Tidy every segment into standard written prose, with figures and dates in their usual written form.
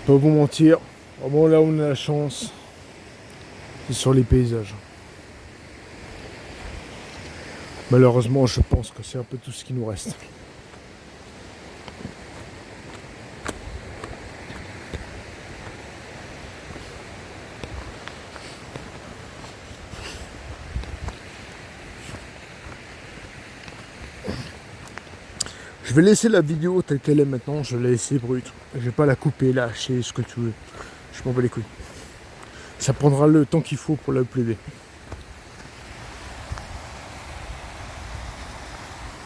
Pas vous mentir, vraiment là où on a la chance, c'est sur les paysages. Malheureusement, je pense que c'est un peu tout ce qui nous reste. Je vais laisser la vidéo telle qu'elle est maintenant, je l'ai laissée brute. Je vais pas la couper, la hacher, ce que tu veux. Je m'en bats les couilles. Ça prendra le temps qu'il faut pour la uploader.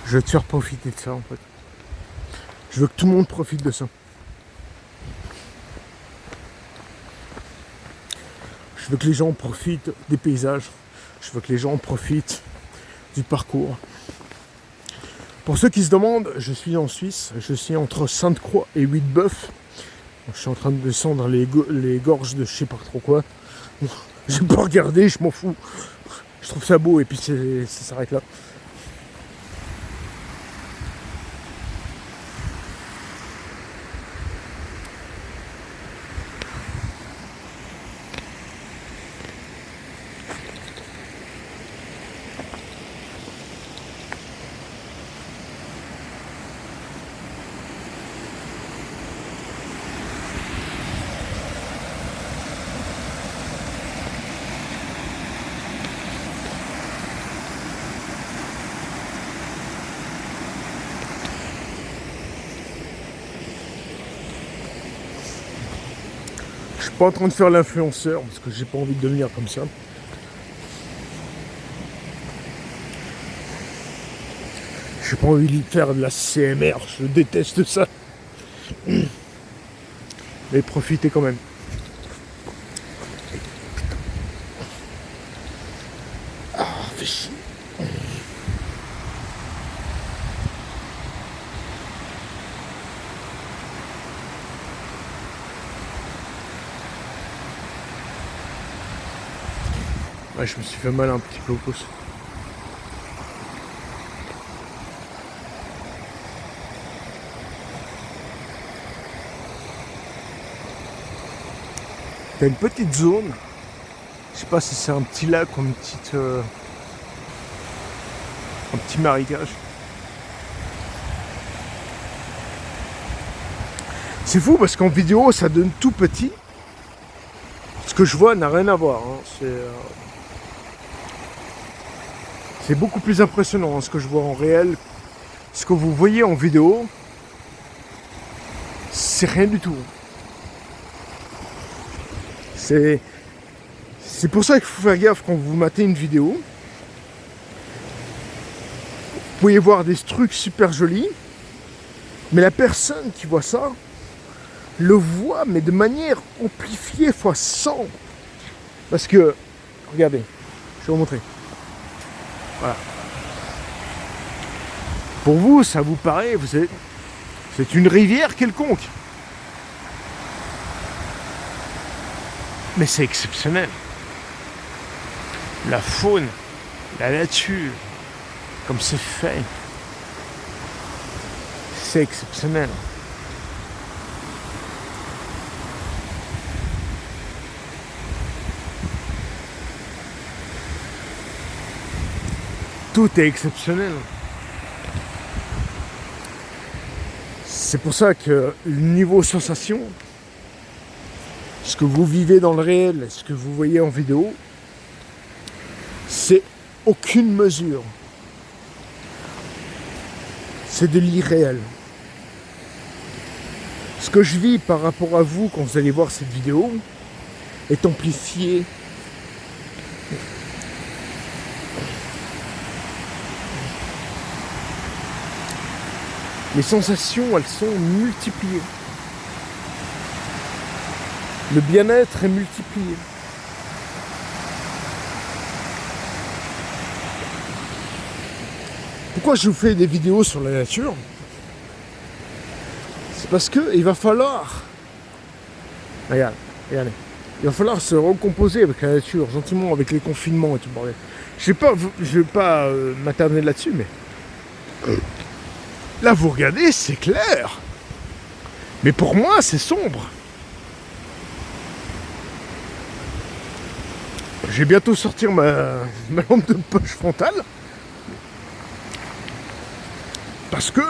Je veux te faire profiter de ça en fait. Je veux que tout le monde profite de ça. Je veux que les gens profitent des paysages. Je veux que les gens profitent du parcours. Pour ceux qui se demandent, je suis en Suisse. Je suis entre Sainte-Croix et Huitbeuf. Je suis en train de descendre les gorges de je sais pas trop quoi. J'ai pas regardé, je m'en fous. Je trouve ça beau et puis ça s'arrête là. Je suis pas en train de faire l'influenceur parce que j'ai pas envie de devenir comme ça. J'ai pas envie de faire de la CMR, je déteste ça. Mais profitez quand même. Ah, fais chier. Ouais, je me suis fait mal un petit peu au pouce. T'as une petite zone. Je sais pas si c'est un petit lac ou un petit marécage. C'est fou parce qu'en vidéo ça donne tout petit. Ce que je vois n'a rien à voir. Hein. C'est beaucoup plus impressionnant hein, ce que je vois en réel. Ce que vous voyez en vidéo, c'est rien du tout. C'est pour ça qu'il faut faire gaffe quand vous matez une vidéo. Vous pouvez voir des trucs super jolis, mais la personne qui voit ça le voit, mais de manière amplifiée x 100. Parce que, regardez, je vais vous montrer. Voilà. Pour vous, ça vous paraît, c'est une rivière quelconque. Mais c'est exceptionnel. La faune, la nature, comme c'est fait, c'est exceptionnel. Tout est exceptionnel. C'est pour ça que le niveau sensation, ce que vous vivez dans le réel, ce que vous voyez en vidéo, c'est aucune mesure. C'est de l'irréel. Ce que je vis par rapport à vous quand vous allez voir cette vidéo est amplifié. Les sensations, elles sont multipliées. Le bien-être est multiplié. Pourquoi je vous fais des vidéos sur la nature ? C'est parce que il va falloir... Regardez. Il va falloir se recomposer avec la nature, gentiment, avec les confinements et tout le bordel. Je vais pas m'attarder là-dessus, mais... Là, vous regardez, c'est clair. Mais pour moi, c'est sombre. Je vais bientôt sortir ma lampe de poche frontale. Parce que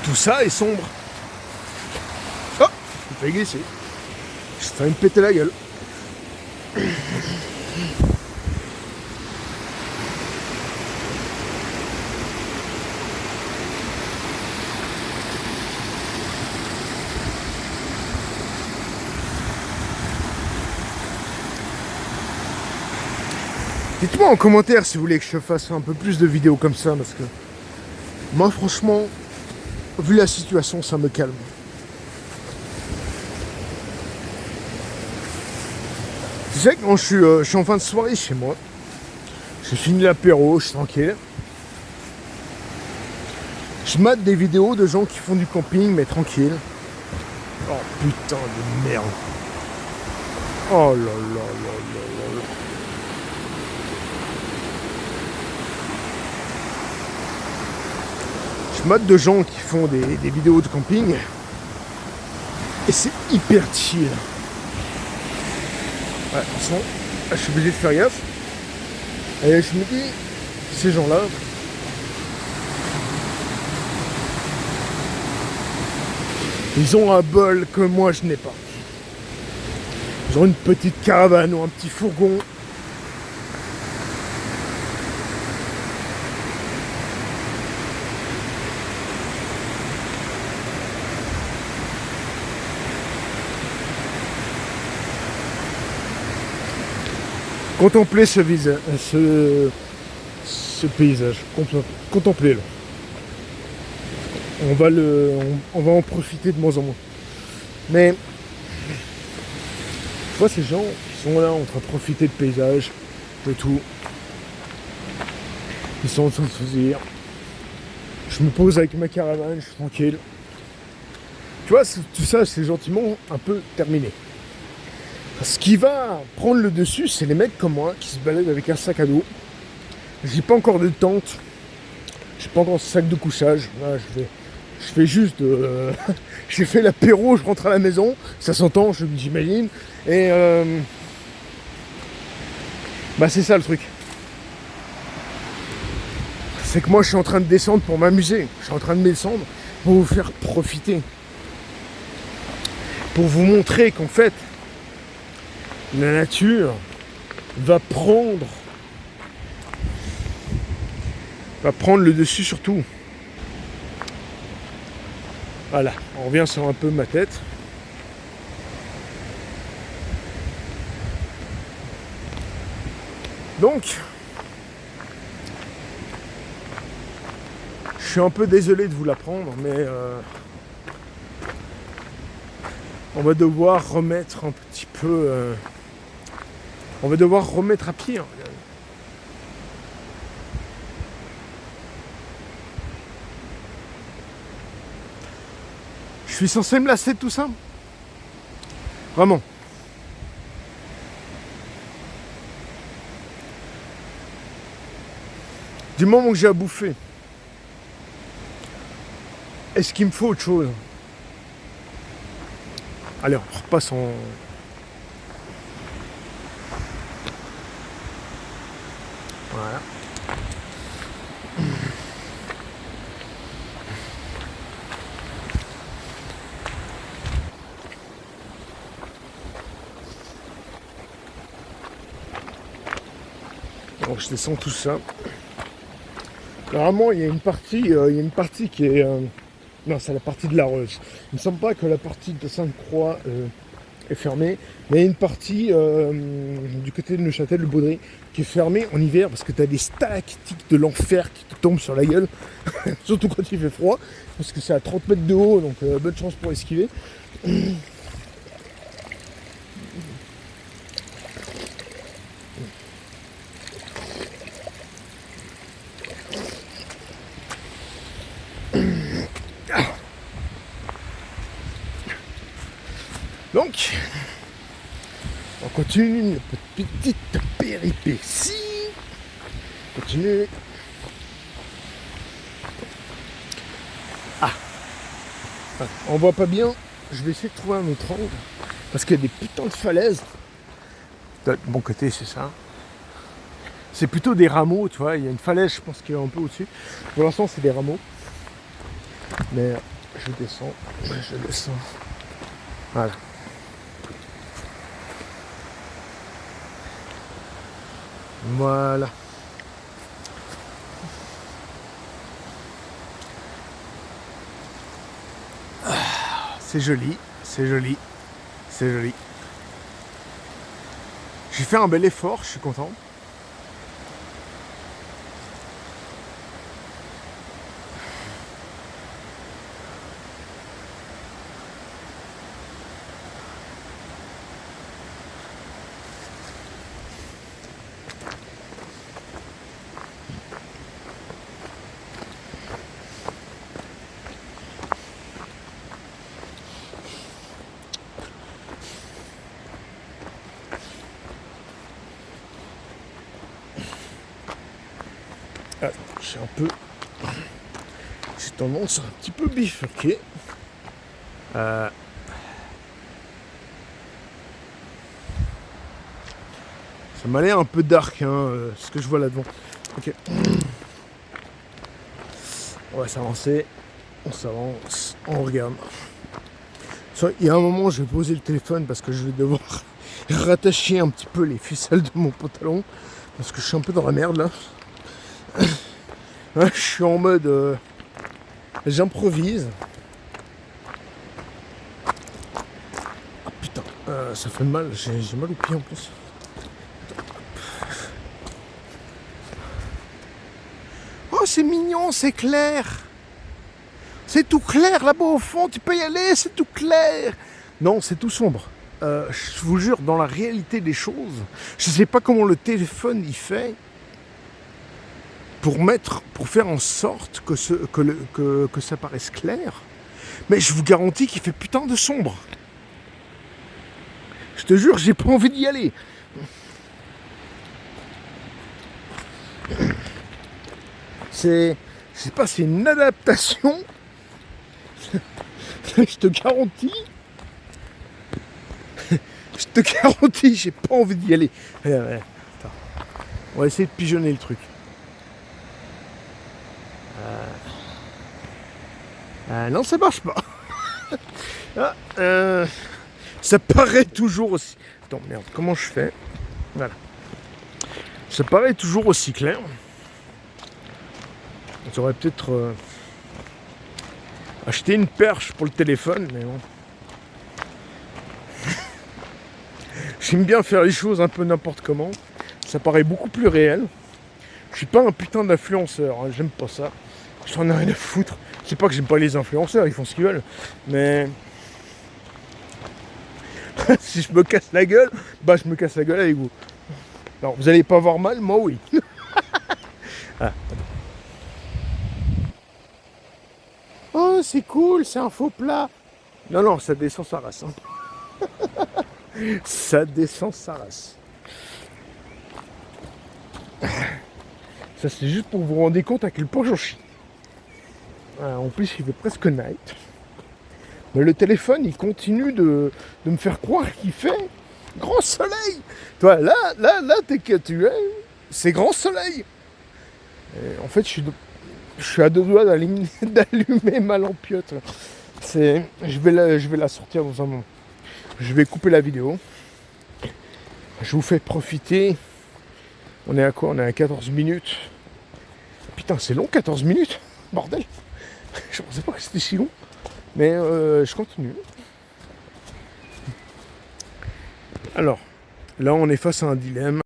tout ça est sombre. Oh, je vais glisser. Je suis en train de péter la gueule. Dites-moi en commentaire si vous voulez que je fasse un peu plus de vidéos comme ça, parce que moi franchement, vu la situation, ça me calme. Tu sais, quand je suis en fin de soirée chez moi, j'ai fini l'apéro, je suis tranquille. Je mate des vidéos de gens qui font du camping, mais tranquille. Oh putain de merde. Oh là là là là là là. Je mate de gens qui font des vidéos de camping. Et c'est hyper chill. Ouais, de toute façon, je suis obligé de faire gaffe. Et je me dis, ces gens-là, ils ont un bol que moi je n'ai pas. Ils ont une petite caravane ou un petit fourgon. Contemplez ce visage, ce paysage. Contemplez-le. On va en profiter de moins en moins. Mais je vois ces gens qui sont là en train de profiter de paysage, de tout. Ils sont en train de se dire. Je me pose avec ma caravane, je suis tranquille. Tu vois, tout ça, c'est gentiment un peu terminé. Ce qui va prendre le dessus, c'est les mecs comme moi qui se baladent avec un sac à dos. J'ai pas encore de tente. J'ai pas encore de sac de couchage. Là, je fais juste j'ai fait l'apéro, je rentre à la maison. Ça s'entend, j'imagine. Et bah c'est ça le truc. C'est que moi je suis en train de descendre pour m'amuser. Je suis en train de descendre pour vous faire profiter. Pour vous montrer qu'en fait, la nature va prendre le dessus sur tout. Voilà, on revient sur un peu ma tête. Donc, je suis un peu désolé de vous l'apprendre, mais on va devoir remettre un petit peu... on va devoir remettre à pied. Je suis censé me lasser de tout ça? Vraiment. Du moment que j'ai à bouffer, est-ce qu'il me faut autre chose? Allez, on repasse en... Voilà. Donc je descends tout ça. Normalement, il y a une partie qui est... non, c'est la partie de la Reuse. Il ne me semble pas que la partie de Sainte-Croix est fermée, mais il y a une partie du côté de Neuchâtel, le Baudry, qui est fermée en hiver parce que tu as des stalactites de l'enfer qui te tombent sur la gueule, surtout quand il fait froid, parce que c'est à 30 mètres de haut, donc bonne chance pour esquiver. Donc, on continue notre petite péripétie. Continue. Ah, on voit pas bien, je vais essayer de trouver un autre angle. Parce qu'il y a des putains de falaises. De mon côté, c'est ça. C'est plutôt des rameaux, tu vois. Il y a une falaise, je pense, qui est un peu au-dessus. Pour l'instant, c'est des rameaux. Mais je descends. Voilà. Voilà. C'est joli, c'est joli, c'est joli. J'ai fait un bel effort, je suis content. J'ai tendance à un petit peu bifurquer. Ça m'a l'air un peu dark, ce que je vois là-devant. Ok. On va s'avancer. On s'avance. On regarde. Il y a un moment, je vais poser le téléphone parce que je vais devoir rattacher un petit peu les ficelles de mon pantalon. Parce que je suis un peu dans la merde là. Je suis en mode j'improvise. Ah putain, ça fait mal, j'ai mal au pied en plus. Oh c'est mignon, c'est clair. C'est tout clair là-bas au fond, tu peux y aller, c'est tout clair. Non, c'est tout sombre. Je vous jure, dans la réalité des choses, je sais pas comment le téléphone il fait pour faire en sorte que ça paraisse clair. Mais je vous garantis qu'il fait putain de sombre. Je te jure, j'ai pas envie d'y aller. Je sais pas, c'est une adaptation. Je te garantis. Je te garantis, j'ai pas envie d'y aller. Attends. On va essayer de pigeonner le truc. Non, ça marche pas. Ça paraît toujours aussi... Attends, merde, comment je fais? Voilà. Ça paraît toujours aussi clair. J'aurais peut-être acheté une perche pour le téléphone, mais bon. J'aime bien faire les choses un peu n'importe comment. Ça paraît beaucoup plus réel. Je suis pas un putain d'influenceur, hein, j'aime pas ça. J'en ai rien à foutre. C'est pas que j'aime pas les influenceurs, ils font ce qu'ils veulent. Mais si je me casse la gueule, bah je me casse la gueule avec vous. Alors vous allez pas avoir mal, moi oui. Ah, oh c'est cool, c'est un faux plat. Non, non, ça descend sa race. Hein. Ça descend sa race. Ça c'est juste pour vous rendre compte à quel point j'en chie. En plus il fait presque night. Mais le téléphone il continue de me faire croire qu'il fait grand soleil. Toi là t'es que tu es. C'est grand soleil. Et en fait je suis à deux doigts d'allumer ma lampiote. Je vais la sortir dans un moment. Je vais couper la vidéo. Je vous fais profiter. On est à quoi? On est à 14 minutes. Putain, c'est long 14 minutes. Bordel. Je pensais pas que c'était si long. Mais je continue. Alors, là on est face à un dilemme.